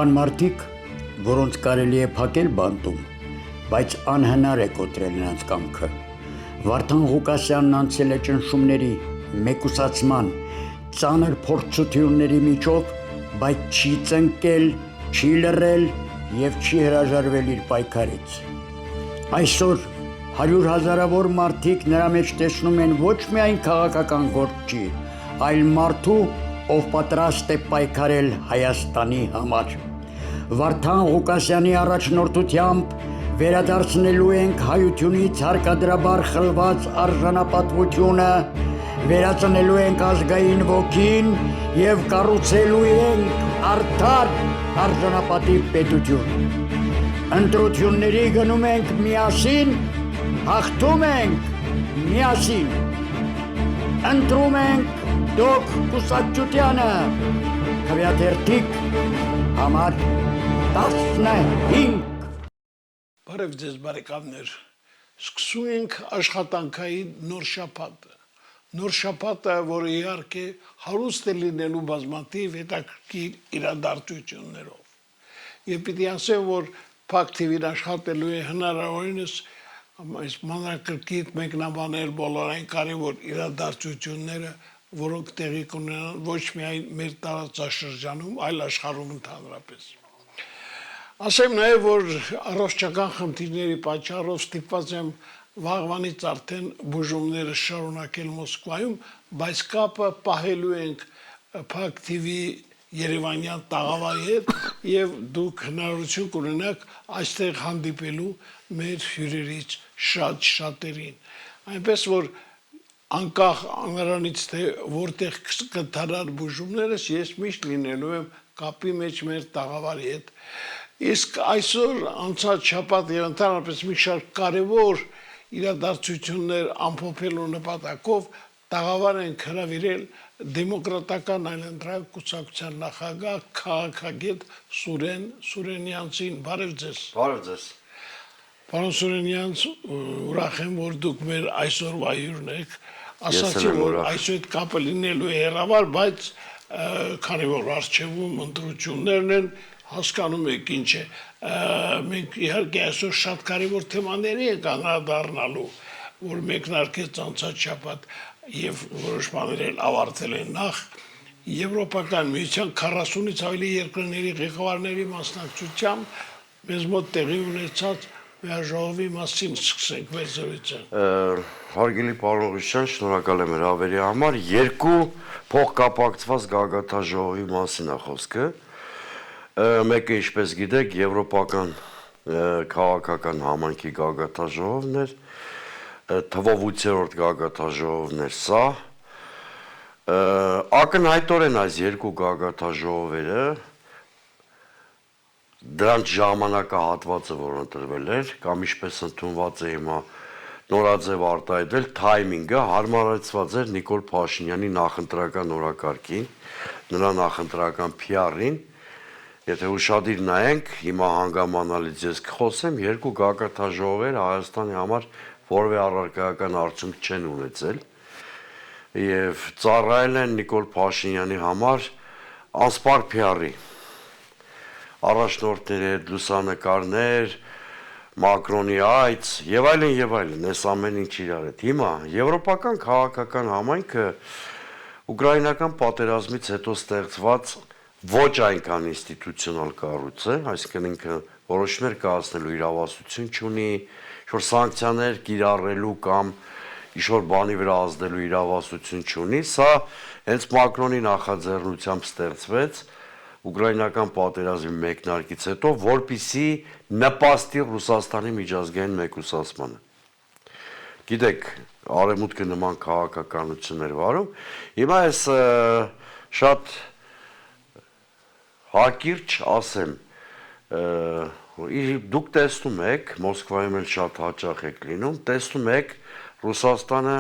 Կան մարդիկ, որոնց կարելի է փակել բանտում, բայց անհնար է կոտրել նրանց կամքը։ Վարդան Ղուկասյանն անցել է ճնշումների, մեկուսացման, ծանր փորձությունների միջով, բայց չի ծնկել, չի լռել և չի հրաժարվել իր պայքարից։ Այսօր 100 հազարավոր մարդիկ նրա մեջ տեսնում են ոչ միայն քաղաքական գործի, այլ մարդու, ով պատրաստ է պայքարել Հայաստանի համար։ Վարդան Ղուկասյանի առաջնորդությամբ վերադարձնելու ենք հայությունից հարկադրաբար խլված արժանապատվությունը, վերածնելու ենք ազգային ոգին և կառուցելու ենք արդար արժանապատիվ պետություն։ Ընտրությունների գնում ենք միասին, հաղթում ենք միասին։ Ընտրում ենք Դոկ Կուսակցությանը, քվեաթերթիկ համար 15։ Բարև ձեզ բարեկամներ, սկսում ենք աշխատանքային նոր շաբաթը։ Նոր շաբաթը, որը իհարկե հարուստ է լինելու բազմաթիվ հետաքրքիր իրադարձություններով։ Եվ պիտի ասեմ, որ Փակ TV-ն աշխատելու է հնարավորինս այս մանրակրկիտ մեկնաբանել բոլոր այն կարևոր իրադարձությունները, որոնք տեղի կունենան ոչ միայն մեր տարածաշրջանում, այլ աշխարհում ընդհանրապես։ Ասեմ նաև, որ առողջական խնդիրների պատճառով ստիպված եմ վաղվանից արդեն բուժումները շարունակել Մոսկվայում, բայց կապը պահելու ենք Փակ TV երևանյան տաղավարի հետ և դուք հնարավորություն կունենաք այստեղ հանդիպելու մեր հյուրերից շատերին։ Այնպես որ անկախ նրանից թե որտեղ կընթանան բուժումներս, ես միշտ լինելու եմ կապի մեջ մեր տաղավարի հետ։ Իսկ այսօր անցած շաբաթ եւ ընդհանրապես մի շարք կարևոր իրադարձություններ ամփոփելու նպատակով տաղավար ենք հրավիրել Դեմոկրատական այլընտրանք կուսակցության նախագահ քաղաքագետ Սուրեն Սուրենյանցին։ Բարև ձեզ։ Բարև ձեզ։ Պարոն Սուրենյանց, ուրախ եմ, որ դուք մեր այսօրվա հյուրն եք։ Ասացի, որ այսօր կապը լինելու է հեռավար, բայց քանի որ առջևում ընտրություններն են, հասկանում եք ինչ է։ Մենք իհարկե այսօր շատ կարևոր թեմաների ենք անդրադառնալու, որ մեկնարկեց անցած շաբաթ եւ որոշ բաներ էլ ավարտել են նախ Եվրոպական միության 40-ից ավելի երկրների ղեկավարների մասնակցությամբ մեզ մոտ տեղի ունեցած Ժողովի մասին սկսենք մեր զրույցը։ Հարգելի պարոն Ղուկասյան, շնորհակալ եմ հրավերի համար։ Երկու փոխկապակցված գագաթաժողովի մասին է խոսքը։ Մեկը, ինչպես գիտեք, Եվրոպական քաղաքական համայնքի գագաթաժողովն էր, թվով 8-րդ գագաթաժողովն էր սա։ Ակնհայտորեն այս երկու գագաթաժողովերը դրանց ժամանակահատվածը, որ ընտրվել էր, կամ ինչպես ընդունված է հիմա նորաձև արտահայտել, թայմինգը հարմարեցված էր Նիկոլ Փաշինյանի նախընտրական օրակարգին, նրա նախընտրական PR-ին։ Եթե ուշադիր նայենք, հիմա հանգամանալից ես կխոսեմ, երկու գագաթաժողովեր Հայաստանի համար որևէ առարկայական արդյունք չեն ունեցել եւ ծառայել են Նիկոլ Փաշինյանի համար անսպար PR-ի։ Առաջնորդների հետ լուսանկարներ, Մակրոնի այց եւ այլն, այս ամեն ինչ իրար հետ։ Հիմա Եվրոպական քաղաքական համայնքը ուկրաինական պատերազմից հետո ստեղծված ոչ այնքան ինստիտուցիոնալ կառույց է, այսինքն ինքը որոշումներ կայացնելու իրավասություն չունի, ինչ-որ սանկցիաներ կիրառելու կամ ինչ-որ բանի վրա ազդելու իրավասություն չունի, սա հենց Մակրոնի նախաձեռնությամբ ստեղծվեց ուկրաինական պատերազմի մեկնարկից հետո, որպեսզի նպաստի Ռուսաստանի միջազգային մեկուսացմանը։ Գիտեք, արևմուտքը նման քաղաքականություններ վարում։ Հիմա ես շատ հակիրճ ասեմ, դուք տեսնում եք, Մոսկվայում էլ շատ հաճախ եք լինում, տեսնում եք Ռուսաստանը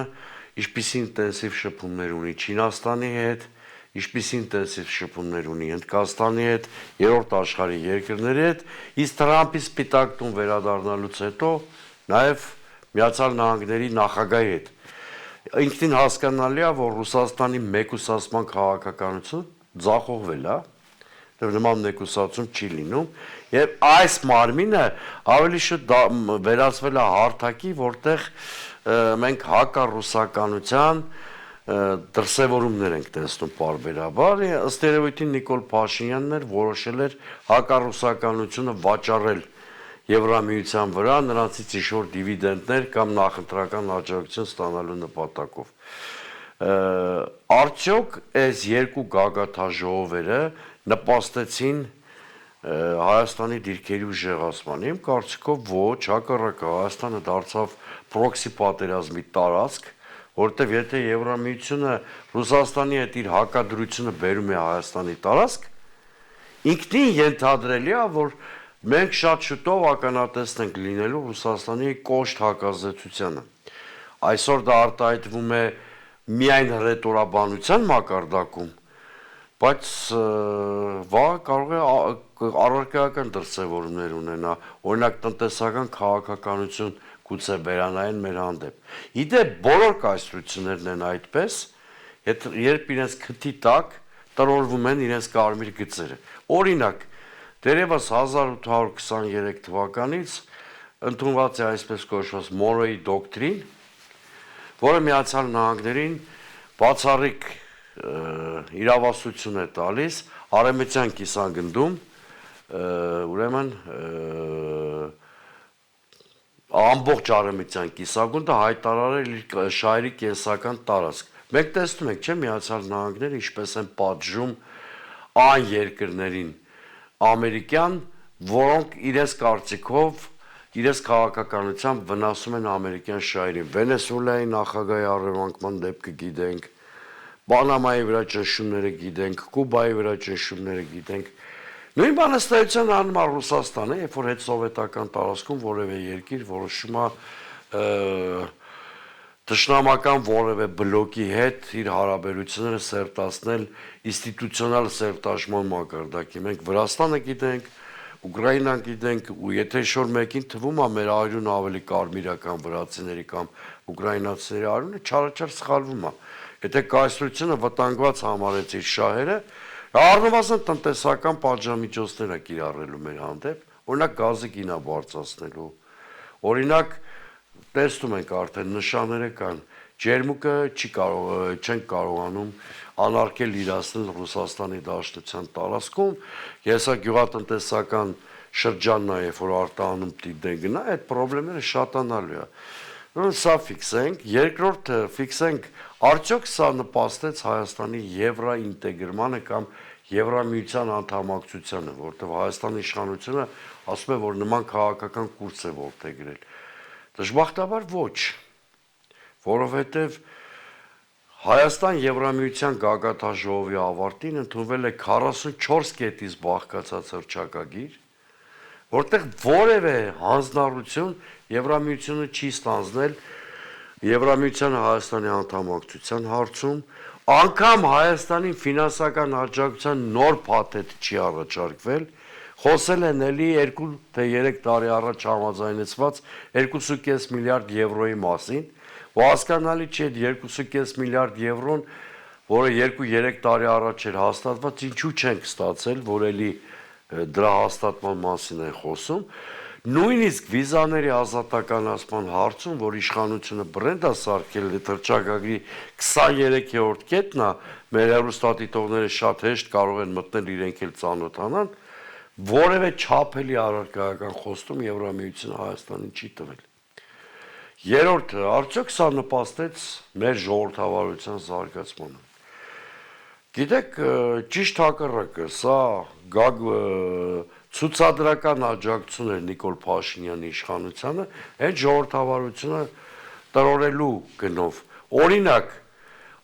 ինչպիսի ինտենսիվ շփումներ ունի Չինաստանի հետ, ինչպիսի ինտենսիվ շփումներ ունի Հնդկաստանի հետ, երրորդ աշխարհի երկրների հետ, իսկ Թրամփի սպիտակ տուն վերադառնալուց հետո նաև Միացյալ Նահանգների նախագահի հետ։ Ինքնին հասկանալի է, որ Ռուսաստանի մեկուսացման քաղաքականությունը ձախողվել է, դեռ նման մեկուսացում չի լինում, եւ այս մարմինը ավելի շուտ վերածվել է հարթակի, որտեղ մենք հակառուսականության դրսևորումներ ենք տեսնում պարբերաբար, ըստ երևույթին Նիկոլ Փաշինյանն էր որոշել էր հակառուսականությունը վաճառել Եվրամիության վրա, նրանցից ինչ-որ դիվիդենդներ կամ նախընտրական աջակցություն ստանալու նպատակով։ Արդյոք այս երկու գագաթաժողովները նպաստեցին Հայաստանի դիրքերի ուժեղացման։ Իմ կարծիքով ոչ, հակառակը Հայաստանը դարձավ պրոքսի պատերազմի տարածք, որտեղ եթե Եվրամիությունը Ռուսաստանի հետ իր հակադրությունը բերում է Հայաստանի տարածք, ինքնին ենթադրելի է, որ մենք շատ շուտով ականատեսն ենք լինելու Ռուսաստանի կոշտ հակազդեցությանը։ Այսօր դա արտահայտվում է միայն հռետորաբանության մակարդակում, բայց վաղը կարող է առարկայական դրսևորումներ ունենա, օրինակ տնտեսական քաղաքականություն գուցե վերանային մեր հանդեպ։ Իդեպ բոլոր կայսրություններն են այդպես, երբ իրենց քթի տակ տրորվում են իրենց կարմիր գծերը։ Օրինակ, դերևս 1823 թվականից ընդունված է այսպես կոչված Մորոյի դոկտրին, որը Միացյալ Նահանգներին բացառիկ իրավասություն է տալիս արևմտյան կիսագնդում, ուրեմն ամբողջ արևմտյան կիսագունդը հայտարարել իր շահերի կենսական տարածք։ Մենք տեսնում ենք, չէ՞, Միացյալ Նահանգները ինչպես են պատժում այն երկրներին ամերիկյան, որոնք իրենց կարծիքով իրենց քաղաքականությամբ վնասում են ամերիկյան շահերին։ Վենեսուելայի նախագահի առևանգման դեպքը գիտենք, Պանամայի վրա ճնշումները գիտենք, Կուբայի վրա ճնշումները գիտենք։ Նույն բանը ստայության անում է Ռուսաստանը, երբ որ հետ սովետական տարածքում որևէ երկիր որոշում է թշնամական որևէ բլոկի հետ իր հարաբերությունները սերտացնել ինստիտուցիոնալ սերտաշման մակարդակի։ Մենք Վրաստանը գիտենք, Ուկրաինան գիտենք, ու եթե ինչ-որ մեկին թվում է մեր արյունը ավելի կարմիրական վրացիների կամ ուկրաինացիների արյունը, չարաչար սխալվում է։ Եթե կայսրությունը վտանգված համարեց իր շահերը, առնվազն տնտեսական պատժամիջոցներ է կիրառելու մեր հանդեպ, օրինակ գազի գինը բարձրացնելու, օրինակ տեսնում ենք արդեն նշանները կան, ջերմուկը չեն կարողանում անարգել իրացնել Ռուսաստանի Դաշնության տարածքում, ես գյուղատնտեսական շրջանն է, երբ որ արտահանում դիտեն գնա, այդ խնդիրները շատանալու է։ Սա ֆիքսենք, երկրորդը ֆիքսենք, արդյոք սա նպաստեց Հայաստանի եվրոինտեգրմանը կամ Եվրամիության անդամակցությանը, որտեղ Հայաստանի իշխանությունը ասում է, որ նման քաղաքական կուրս է որդեգրել։ Դժբախտաբար ոչ, որովհետև Հայաստան Եվրամիության գագաթաժողովի ավարտին ընդունվել է 44 կետից բաղկացած հռչակագիր, որտեղ որևէ հանձնառություն Եվրամիությունը չի ստանձնել Եվրամիությանը Հայաստանի անդամակցության հարցում, անգամ Հայաստանի ֆինանսական աջակցության նոր փաթեթ չի առաջարկվել, խոսել են էլի 2 թե 3 տարի առաջ համաձայնեցված 2.5 միլիարդ եվրոյի մասին, ու հասկանալի չէ 2.5 միլիարդ եվրոն, որը 2-3 տարի առաջ էր հաստատված, ինչու չենք ստացել, որ էլի դրա հաստատման մասին են խոսում, նույնիսկ վիզաների ազատականացման հարցում, որ իշխանությունը բրենդ է սարքել այդ հռչակագրի 23-րդ կետն է, մեր հեռուստադիտողները շատ հեշտ կարող են մտնել իրենք էլ ծանոթանան, որևէ չափելի առարկայական խոստում Եվրամիությունը Հայաստանին չի տվել։ Երրորդը, արդյոք սա նպաստեց մեր ժողովրդավարության զարգացմանը։ Գիտեք, ճիշտ հակառակը, սա ցուցադրական աջակցություն էր Նիկոլ Փաշինյանի իշխանությանը, այդ ժողովրդավարությունը տրորելու գնով։ Օրինակ,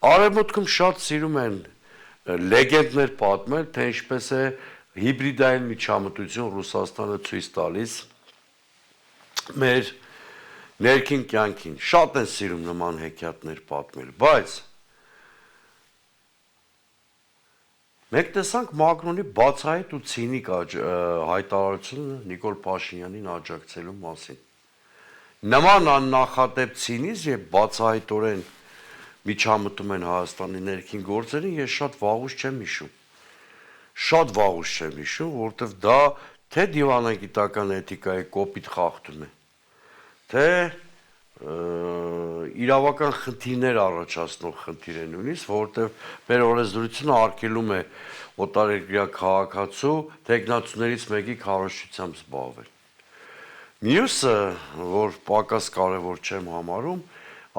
Արևմուտքում շատ սիրում են լեգենդներ պատմել, թե ինչպես է հիբրիդային միջամտություն Ռուսաստանը ցույց տալիս մեր ներքին կյանքին, շատ են սիրում նման հեքիաթներ պատմել, բայց մենք տեսանք Մակրոնի բացահայտ ու ցինիկ հայտարարությունը Նիկոլ Փաշինյանին աջակցելու մասին։ Նման աննախադեպ ցինիզմ եւ բացահայտորեն միջամտում են Հայաստանի ներքին գործերին, ես շատ վաղուց չեմ հիշում։ շատ վաղուց չեմ հիշում, որովհետև դա թե դիվանագիտական էթիկայի կոպիտ խախտում է, թե իրավական խնդիրներ առաջացնող խնդիր է նույնիսկ, որովհետև մեր օրենսդրությունը արգելում է օտարերկրյա քաղաքացու թեկնածուներից մեկի քարոզչությամբ զբաղվել։ Մյուսը, որ պակաս կարևոր չեմ համարում,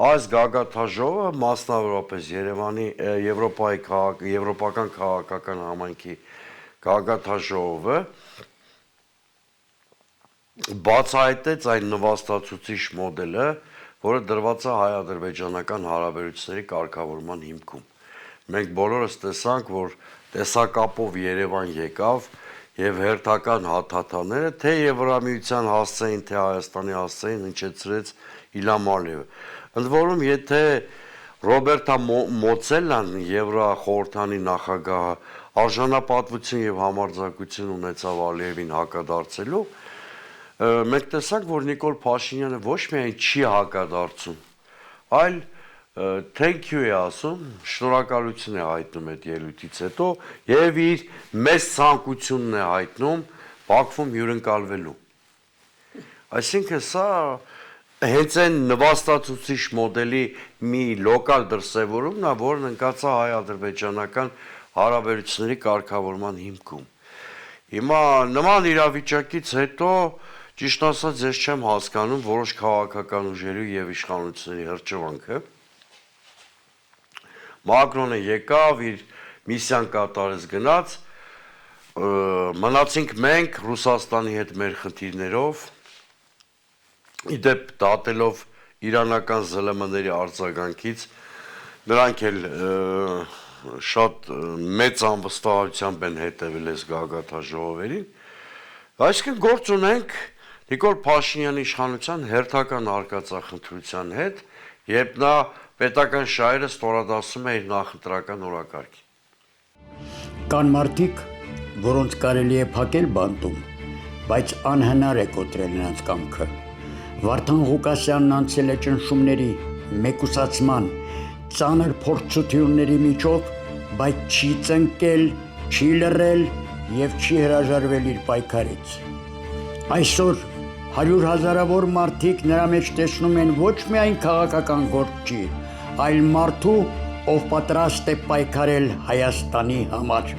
այս գագաթաժողովը մասնավորապես Երևանի եվրոպական քաղաքական համայնքի գագաթաժողովը բացահայտեց այն նվաստացուցիչ մոդելը, որը դրված է հայ-ադրբեջանական հարաբերությունների կարգավորման հիմքում։ Մենք բոլորս տեսանք, որ տեսակապով Երևան եկավ եւ հերթական հաթաթաները թե Եվրամիության հասցեին, թե Հայաստանի հասցեին հնչեցրեց Իլհամ Ալիևը։ Ընդ որում, եթե Ռոբերտա Մոցելլան, Եվրախորհրդանի նախագահը, արժանապատվություն եւ համարձակություն ունեցավ Ալիևին հակադարձելու, մենք տեսանք, որ Նիկոլ Փաշինյանը ոչ միայն չի հակադարձում, այլ thank you է ասում, շնորհակալություն է հայտնում այդ ելույթից հետո եւ իր մեծ ցանկությունն է հայտնում Բաքվում հյուրընկալվելու։ Այսինքն սա հենց այն նվաստացուցիչ մոդելի մի լոկալ դրսևորումն է, որն ընկած է հայ-ադրբեջանական հարաբերությունների կարգավորման հիմքում։ Հիմա նման իրավիճակից հետո ճիշտ ասած ես չեմ հասկանում որոշ քաղաքական ուժերի եւ իշխանությունների հրճվանքը։ Մակրոնը եկավ, իր միսիան կատարեց, գնաց, մնացինք մենք Ռուսաստանի հետ մեր խնդիրներով, իդեպ դատելով իրանական ԶԼՄ-ների արձագանքից, նրանք էլ շատ մեծ անվստահությամբ են հետևել այս գագաթաժողովերին, այսինքն գործ ունենք Նիկոլ Փաշինյանի իշխանության հերթական արկածախնդրության հետ, երբ նա պետական շահերը ստորադասում է իր նախընտրական օրակարգին։ Կան մարդիկ, որոնց կարելի է փակել բանտում, բայց անհնար է կոտրել նրանց կամքը։ Վարդան Ղուկասյանն անցել է ճնշումների, մեկուսացման, ծանր փորձությունների միջով, բայց չի ծնկել, չի լռել եւ չի հրաժարվել իր պայքարից։ Այսօր 100 հազարավոր մարդիկ նրա մեջ տեսնում են ոչ միայն քաղաքական գործի, այլ մարդու, ով պատրաստ է պայքարել Հայաստանի համար։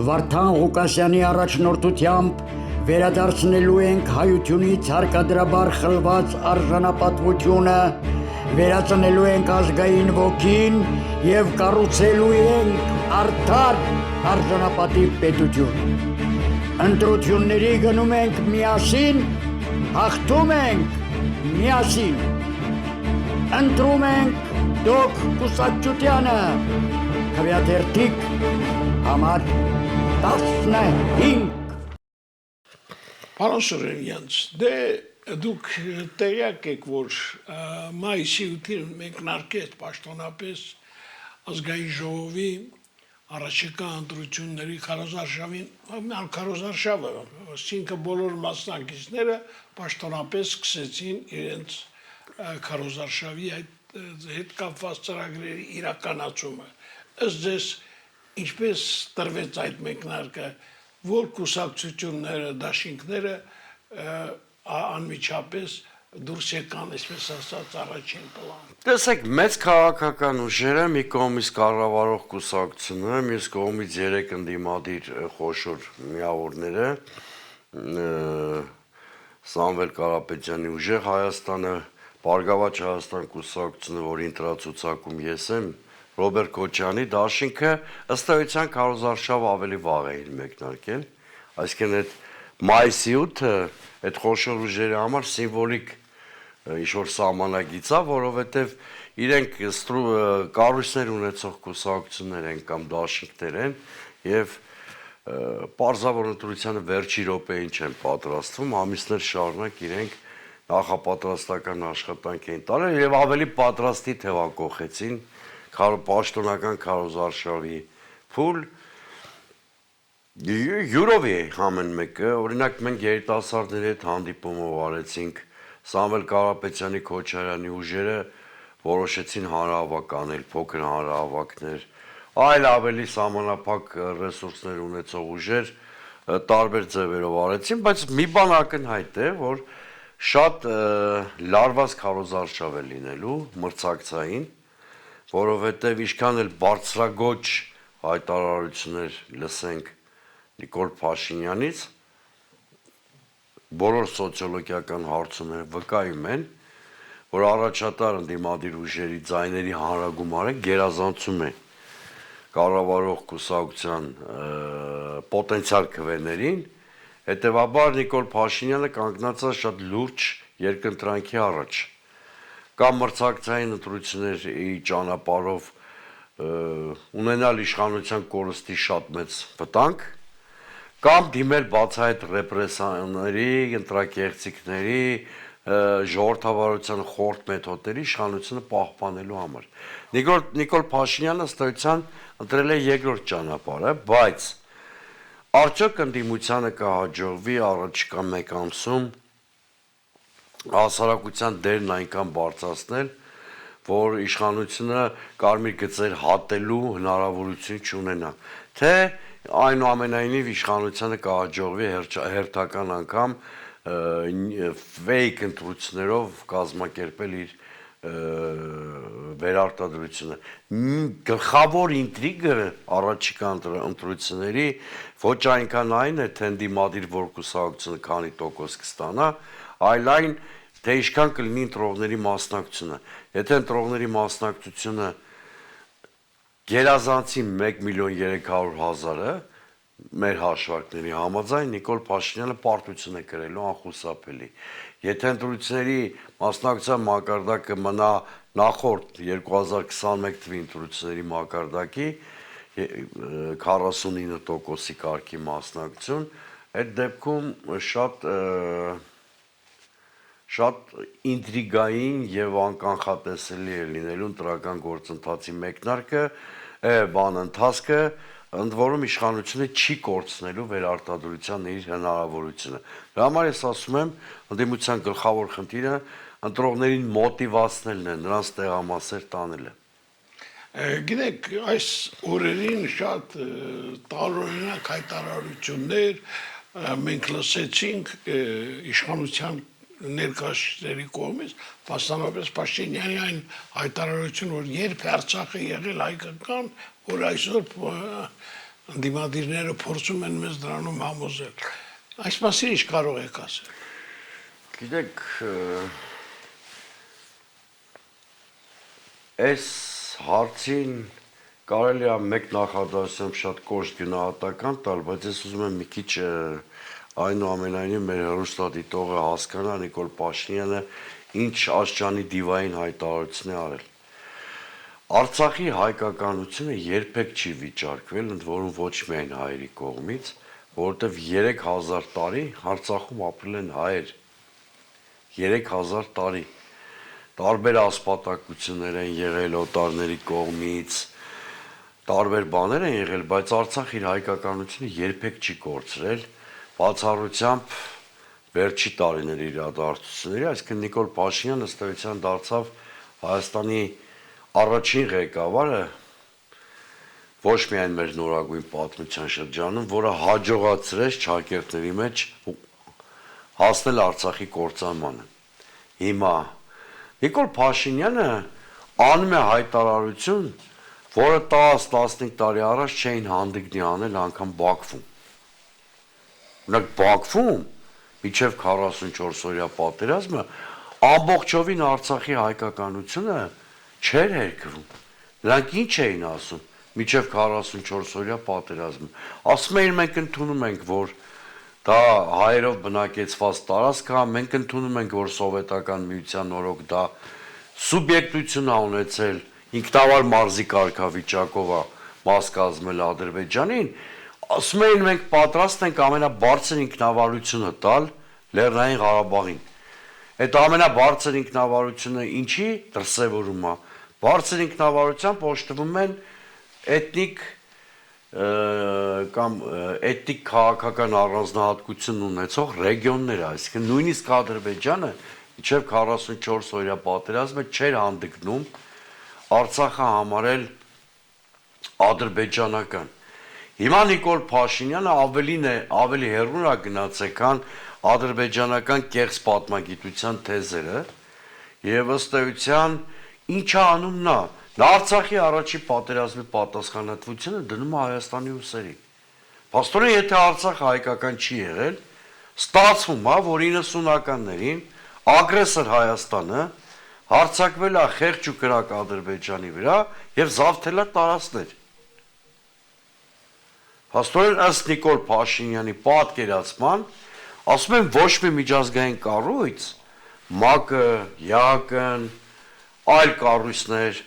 Վարդան Ղուկասյանի առաջնորդությամբ վերադարձնելու ենք հայությունից հարկադրաբար խլված արժանապատվությունը, վերածնելու ենք ազգային ոգին եւ կառուցելու ենք արդար արժանապատիվ պետություն։ Ընտրությունների գնում ենք միասին, հաղթում ենք միասին։ Ընտրում ենք Դոկ Կուսակցությանը, քվեաթերթիկ համար 15։ Պարոն Սուրենյանց, դե դուք տեղյակ եք, որ մայիսի 8-ին մեկնարկեց պաշտոնապես ազգային ժողովի առաջիկա ընտրությունների քարոզարշավը, այսինքն բոլոր մասնակիցները պաշտոնապես սկսեցին իրենց քարոզարշավի հետ կապված ծրագրերի իրականացումը։ Ըստ ձեզ ինչպես տրվեց այդ մեկնարկը, որ կուսակցությունները, դաշինքները անմիջապես դուրս եկան, այսպես ասած, առաջին պլան։ Տեսեք, մեծ քաղաքական ուժերը մի կողմից կառավարող կուսակցությունները, մյուս կողմից 3 ընդդիմադիր խոշոր միավորները, Սամվել Կարապետյանի ուժեղ Հայաստանը, Բարգավաճ Հայաստան կուսակցությունը, որի ընտրացուցակում ես եմ, Ռոբերտ Քոչյանի դաշինքը ըստ էության քարոզարշավը ավելի վաղ էին մեկնարկել, այսինքն այդ մայիսի 8-ը այդ խոշոր ուժերի համար սիմվոլիկ ինչ-որ սահմանագիծ է, որովհետև իրենք կառույցներ ունեցող կուսակցություններ են կամ դաշինքներ են եւ պարզավոր ընտրությանը վերջի րոպեին չեն պատրաստվում, ամիսներ շարունակ իրենք նախապատրաստական աշխատանք էին տալել եւ ավելի պատրաստի թեվակողեցին պաշտոնական քարոզարշավի փուլ յուրովի ամեն մեկը, օրինակ մենք երիտասարդների հետ հանդիպումով արեցինք, Սամվել Կարապետյանի, Քոչարյանի ուժերը որոշեցին հանրահավաք անել, փոքր հանրահավաքներ, այլ ավելի սահմանափակ ռեսուրսներ ունեցող ուժեր տարբեր ձևերով արեցին, բայց մի բան ակնհայտ է, որ շատ լարված քարոզարշավ է լինելու մրցակցային, որովհետև ինչքան էլ բարձրագոչ հայտարարություններ լսենք Նիկոլ Փաշինյանից, բոլոր սոցիոլոգիական հարցումները վկայում են, որ առաջատար ընդդիմադիր ուժերի ձայների հանրագումարը գերազանցում է կառավարող կուսակցության պոտենցիալ քվեներին, հետևաբար Նիկոլ Փաշինյանը կանգնած է շատ լուրջ երկընտրանքի առաջ։ Կամ մրցակցային ընտրությունների ճանապարհով ունենալ իշխանության կորստի շատ մեծ վտանգ, կամ դիմել բացահայտ ռեպրեսիաների, ընտրակեղծիքների, ժողովրդավարության խորտ մեթոդների իշխանությունը պահպանելու համար։ Նիկոլ Փաշինյանը ըստ էության ընտրել է երկրորդ ճանապարհը, բայց արդյոք ընդդիմությանը կհաջողվի առաջիկա մեկ ամսում հասարակության դերն այնքան բարձրացնել, որ իշխանությունը կարմիր գծեր հատելու հնարավորություն չունենա, թե այնուամենայնիվ իշխանությանը կհաջողվի հերթական անգամ fake ընտրություններով կազմակերպել իր վերարտադրությունը։ Գլխավոր ինտրիգը առաջիկա ընտրությունների ոչ այնքան այն է, թե ընդդիմադիր որ կուսակցությունը քանի տոկոս կստանա, այլ այն, թե ինչքան կլինի ընտրողների մասնակցությունը։ Եթե ընտրողների մասնակցությունը գերազանցի 1.300.000-ը մեր հաշվարկների համաձայն Նիկոլ Փաշինյանը պարտություն է կրելու անխուսափելի։ Եթե ընտրությունների մասնակցության մակարդակը մնա նախորդ 2021 թվականի ընտրությունների մակարդակի 49%-ի կարգի մասնակցություն, այդ դեպքում շատ ինտրիգային եւ անկանխատեսելի է լինելու ընտրական գործընթացի մեկնարկը, ընթացքը, ընդ որում իշխանությունը չի կորցնելու վերարտադրության իր հնարավորությունը։ Դրա համար ես ասում եմ, ընդդիմության գլխավոր խնդիրը ընտրողներին մոտիվացնելն է, նրանց տեղամասեր տանելը։ Գիտեք, այս օրերին շատ տարօրինակ հայտարարություններ մենք լսեցինք իշխանության ներկայացուցիչների կողմից, մասնավորապես Փաշինյանի այն հայտարարությունը, որ երբ Արցախը եղել հայկական, որ այսօր ընդդիմադիրները փորձում են մեզ դրանում համոզել։ Այս մասին ինչ կարող եք ասել։ Գիտեք, այս հարցին կարելի է մեկ նախադասությամբ շատ կոշտ գնահատական տալ, բայց ես ուզում եմ մի քիչ այնուամենայնիվ մեր հեռուստադիտողը հասկանա Նիկոլ Փաշինյանը ինչ աշճանի դիվային հայտարարություն է արել։ Արցախի հայկականությունը երբեք չի վիճարկվել, ընդ որում ոչ միայն հայերի կողմից, որովհետև 3000 տարի Արցախում ապրել են հայեր։ 3000 տարի տարբեր ասպատակություններ են եղել օտարների կողմից, տարբեր բաներ են եղել, բայց Արցախ իր հայկականությունը երբեք չի կորցրել, բացառությամբ վերջի տարիների իրադարձությունների, այսինքն Նիկոլ Փաշինյանը ըստ էության դարձավ Հայաստանի առաջին ղեկավարը ոչ միայն մեր նորագույն պատմության շրջանում, որը հաջողացրեց ճակերտների մեջ հասնել Արցախի կործանմանը։ Հիմա Նիկոլ Փաշինյանը անում է հայտարարություն, որը 10-15 տարի առաջ չէին հանդիգնի անել անգամ Բաքվում։ Նրանք Բաքվում մինչև 44-օրյա պատերազմը ամբողջովին Արցախի հայկականությունը չէր հերկվում։ Նրանք ինչ էին ասում մինչև 44-օրյա պատերազմը։ Ասում էին մենք ընդունում ենք, որ դա հայերով բնակեցված տարածք է, մենք ընդունում ենք, որ սովետական միության օրոք դա սուբյեկտություն է ունեցել, ինքնավար մարզի կարգավիճակով է մաս կազմել Ադրբեջանին, ասում էին մենք պատրաստ ենք ամենաբարձր ինքնավարությունը տալ Լեռնային Ղարաբաղին։ Այդ ամենաբարձր ինքնավարությունը ինչի դրսևորում է։ Բարձր ինքնավարությամբ օժտվում են էթնիկ կամ էթնիկ քաղաքական առանձնահատկություն ունեցող ռեգիոնները, այսինքն նույնիսկ Ադրբեջանը մինչև 44 օրյա պատերազմը չէր հանդգնում Արցախը համարել ադրբեջանական։ Հիմա Նիկոլ Փաշինյանը ավելի հեռու է գնացել, քան ադրբեջանական կեղծ պատմագիտության թեզերը, եւ ըստ էության ինչա անում նա Արցախի առաջի պատերազմի պատասխանատվությունը դնում է Հայաստանի ուսերի։ Փաստորեն, եթե Արցախը հայկական չի եղել, ստացվում է, որ 90-ականներին ագրեսոր Հայաստանը հարձակվել է խեղճ ու կրակ Ադրբեջանի վրա եւ զավթել է տարածքներ։ Փաստորեն, ըստ Նիկոլ Փաշինյանի պատկերացման, ասում են ոչ մի միջազգային կառույց, ՄԱԿ-ը, ԵԱՀԿ-ն, այլ կառույցներ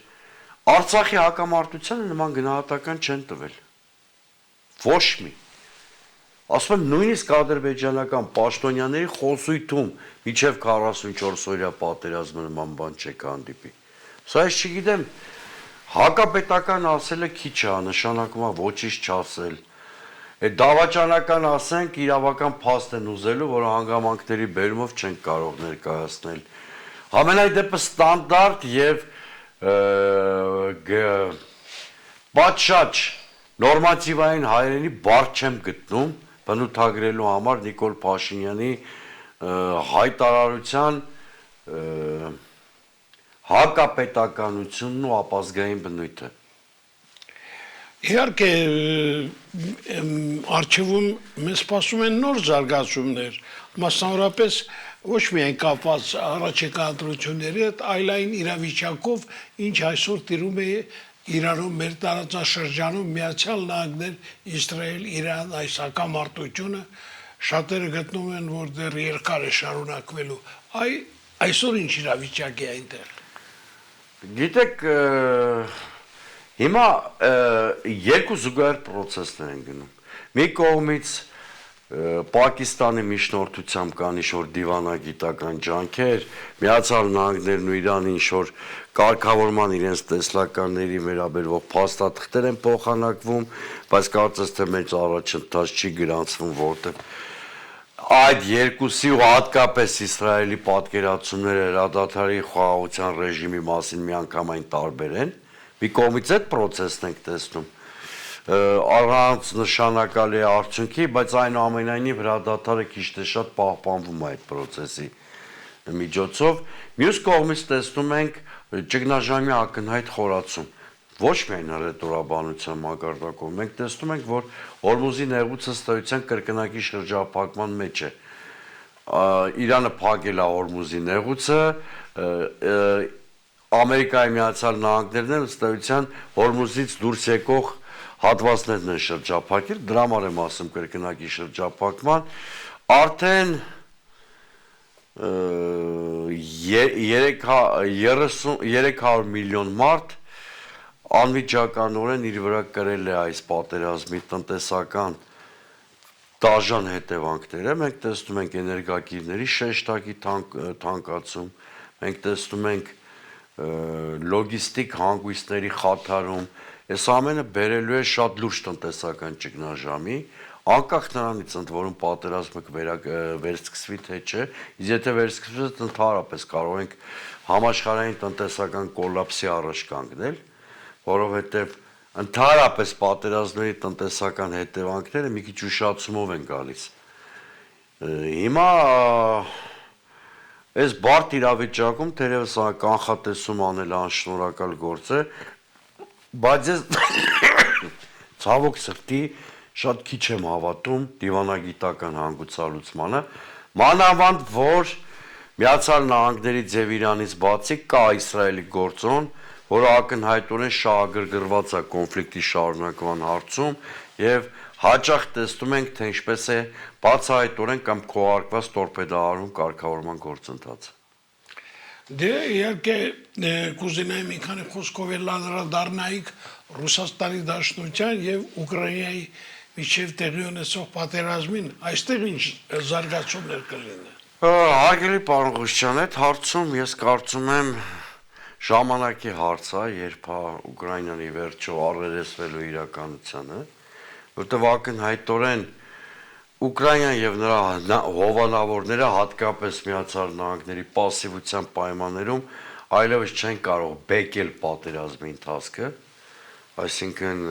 Արցախի հակամարտությանը նման գնահատական չեն տվել։ Ոչ մի։ Ասում եմ, նույնիսկ ադրբեջանական պաշտոնյաների խոսույթում միջև 44 օրյա պատերազմը նման բան չեք հանդիպի։ Սա ես չգիտեմ, հակապետական ասելը քիչ է, նշանակում է ոչինչ չասել։ Այդ դավաճանական ասենք իրավական փաստ են ուզելու, որ հանգամանքների բերումով չեն կարող ներկայացնել։ Ամենայն դեպս ստանդարտ եւ պատշաճ նորմատիվային հայերենի բառ չեմ գտնում բնութագրելու համար Նիկոլ Փաշինյանի հայտարարության հակապետականությունն ու ապազգային բնույթը։ Իհարկե արխիվում մեզ սպասում են նոր զարգացումներ, մասնավորապես ոչ միայն կապված առաջիկա ընտրությունների հետ, այլ այն իրավիճակով, ինչ այսօր տիրում է Իրանում մեր տարածաշրջանում Միացյալ Նահանգներ, Իսրայել, Իրան այս հակամարտությունը շատերը գտնում են, որ դեռ երկար է շարունակվելու։ Այսօր ինչ իրավիճակ է այնտեղ։ Գիտեք, հիմա երկու զուգահեռ պրոցեսներ են գնում։ Մի կողմից Պակիստանի միջնորդությամբ կան ինչ-որ դիվանագիտական ջանքեր, Միացյալ Նահանգներն ու Իրանը ինչ-որ կարգավորման իրենց տեսլականների վերաբերող փաստաթղթեր են փոխանակվում, բայց կարծես թե մեծ առաջընթաց չի գրանցվում, որտեղ այդ երկուսի ու հատկապես Իսրայելի պատկերացումները հրադադարի խաղաղության ռեժիմի մասին միանգամայն տարբեր են։ Մի կողմից այդ պրոցեսն ենք տեսնում առանց նշանակալի արդյունքի, բայց այնուամենայնիվ հրադադարը քիչ թե շատ պահպանվում է այդ պրոցեսի միջոցով։ Մյուս կողմից տեսնում ենք ճգնաժամի ակնհայտ խորացում։ Ոչ միայն հռետորաբանության մակարդակով, մենք տեսնում ենք, որ Հորմուզի նեղուցը ըստ էության կրկնակի շրջափակման մեջ է։ Իրանը փակել է Հորմուզի նեղուցը, Ամերիկայի Միացյալ Նահանգներն էլ ըստ էության Հորմուզից դուրս եկող հատվածներն են շրջափակել, դրա համար եմ ասում կրկնակի շրջափակման, արդեն 300 միլիոն մարդ անմիջականորեն իր վրա կրել է այս պատերազմի տնտեսական դաժան հետևանքները, մենք տեսնում ենք էներգակիրների շեշտակի թանկացում, մենք տեսնում ենք լոգիստիկ հանգույցների խաթարում, այս ամենը բերելու է շատ լուրջ տնտեսական ճգնաժամի, անկախ նրանից ընդ որում պատերազմը վերսկսվի թե չէ, իսկ եթե վերսկսվի, ընդհանրապես կարող ենք համաշխարհային տնտեսական կոլապսի առաջ կանգնել, որովհետև ընդհանրապես պատերազմների տնտեսական հետևանքները մի քիչ ուշացումով են գալիս։ Հիմա այս բարդ իրավիճակում թերևս կանխատեսում անել անշնորհակալ գործ է, բայց ես ցավոք սրտի շատ քիչ եմ հավատում դիվանագիտական հանգուցալուծմանը, մանավանդ որ Միացյալ Նահանգներից եւ Իրանից բացի կա Իսրայելի գործոն, որը ակնհայտորեն շահագրգռված է կոնֆլիկտի շարունակման հարցում եւ հաճախ տեսնում ենք, թե ինչպես է բացահայտորեն կամ քողարկված տորպեդահարում կարգավորման գործընթացը։ Դե իհարկե կուզենայի մի քանի խոսքով էլ անդրադառնայիք Ռուսաստանի Դաշնության եւ Ուկրաինայի միջև տեղի ունեցող պատերազմին, այստեղ ինչ զարգացումներ կլինեն։ Հարգելի պարոն Ղուշյան, այդ հարցում ես կարծում եմ ժամանակի հարց է, երբ Ուկրաինան ի վերջո առերեսվելու իրականությանը, որտեղ ակնհայտորեն Ուկրաինան եւ նրա հովանավորները հատկապես Միացյալ Նահանգների պասիվության պայմաններում այլևս չեն կարող բեկել պատերազմի ընթացքը, այսինքն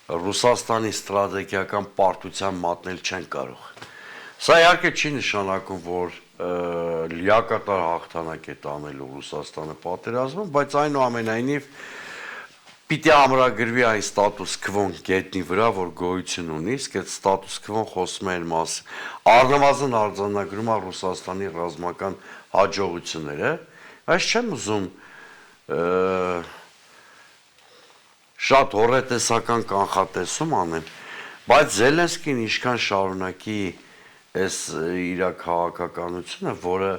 Ռուսաստանի ստրատեգիական պարտության մատնել չեն կարող։ Սա իհարկե չի նշանակում, որ լիակատար հաղթանակ է տանելու Ռուսաստանը պատերազմում, բայց այնուամենայնիվ պիտի ամրագրվի այն ստատուս քվոն գետնի վրա, որ գոյություն ունի, իսկ այդ ստատուս քվոն խոսում է այն մասին։ Առնվազն արձանագրում է Ռուսաստանի ռազմական հաջողությունները, այս չեմ ուզում շատ հոռետեսական կանխատեսում անեմ, բայց Զելենսկին ինչքան շարունակի այս իր քաղաքականությունը, որը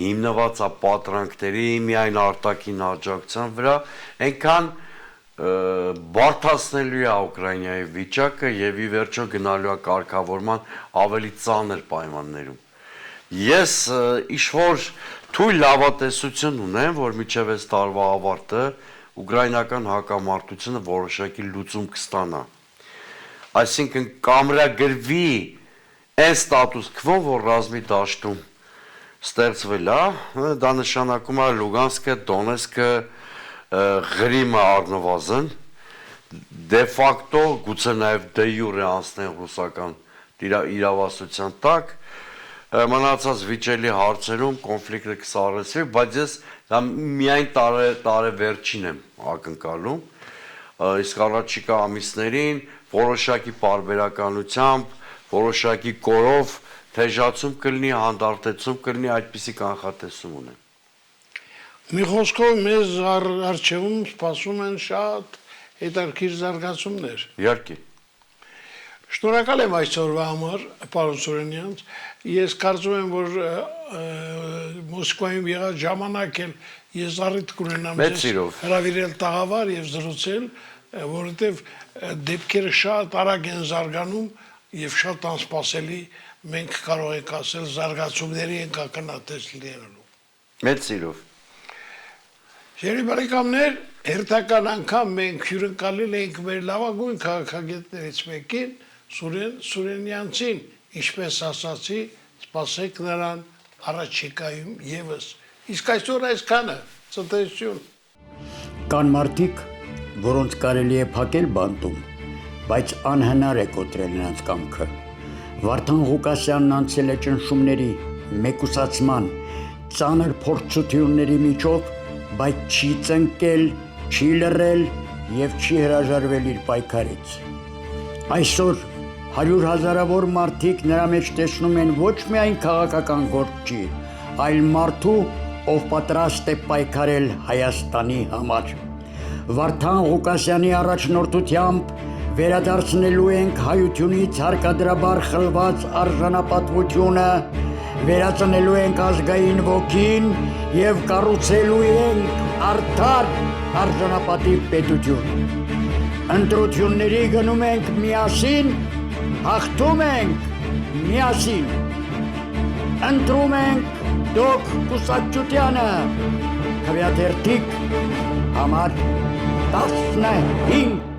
հիմնված է պատրանքների միայն արտաքին աջակցության վրա, այնքան բարդացնելու է Ուկրաինայի վիճակը եւ ի վերջո գնալու է կարգավորման ավելի ծանր պայմաններում։ Ես ինչ-որ թույլ լավատեսություն ունեմ, որ մինչև այս տարվա ավարտը ուկրաինական հակամարտությունը որոշակի լուծում կստանա։ Այսինքն կամրագրվի այն ստատուս քվոն, որ ռազմի դաշտում ստեղծվել է, դա նշանակում է Լուգանսկը, Դոնեցկը, Ղրիմը առնվազն, դե ֆակտո գուցե նաև դե յուրե անցնեն ռուսական իրավասության տակ, մնացած վիճելի հարցերում կոնֆլիկտը կսառեցվի, բայց ես դա միայն տարեվերջին եմ ակնկալում, իսկ առաջիկա ամիսներին որոշակի պարբերականությամբ, որոշակի կորով թեժացում կլինի, հանդարտեցում կլինի, այդպիսի կանխատեսում ունեմ։ Մի խոսքով մեզ առջևում սպասում են շատ հետաքրքիր զարգացումներ։ Իհարկե։ Շնորհակալ եմ այսօրվա համար, պարոն Սուրենյան։ Ես կարծում եմ, որ Մոսկվայում եղած ժամանակ էլ ես առիթ կունենամ հրավիրել տաղավար եւ զրուցել, որովհետեւ դեպքերը շատ արագ են զարգանում եւ շատ անսպասելի մենք կարող ենք ասել զարգացումների ենք ակնհայտ լինելու։ Մեծ սիրով։ Շերի բարեկամներ, հերթական անգամ մենք հյուրընկալել ենք մեր լավագույն քաղաքագետներից մեկին, Սուրենյանցին, ինչպես ասացի, սպասեք նրան առաջիկայում եւս։ Իսկ այսօր այսքանը, ցտեսություն։ Կան մարդիկ, որոնց կարելի է փակել բանտում, բայց անհնար է կոտրել նրանց կամքը։ Վարդան Ղուկասյանն անցել է ճնշումների, մեկուսացման, ծանր փորձությունների միջով, բայց չի ծնկել, չի լռել եւ չի հրաժարվել իր պայքարից։ Այսօր 100,000-ավոր մարդիկ նրա մեջ տեսնում են ոչ միայն քաղաքական գործի, այլ մարդու, ով պատրաստ է պայքարել Հայաստանի համար։ Վարդան Ղուկասյանի առաջնորդությամբ վերադարձնելու ենք հայությունից հարկադրաբար խլված արժանապատվությունը, վերածնելու ենք ազգային ոգին եւ կառուցելու ենք արդար արժանապատիվ պետություն։ Ընտրությունների գնում ենք միասին, հաղթում ենք միասին։ Ընտրում ենք Դոկ Կուսակցությանը, Քվեաթերթիկ համար 15։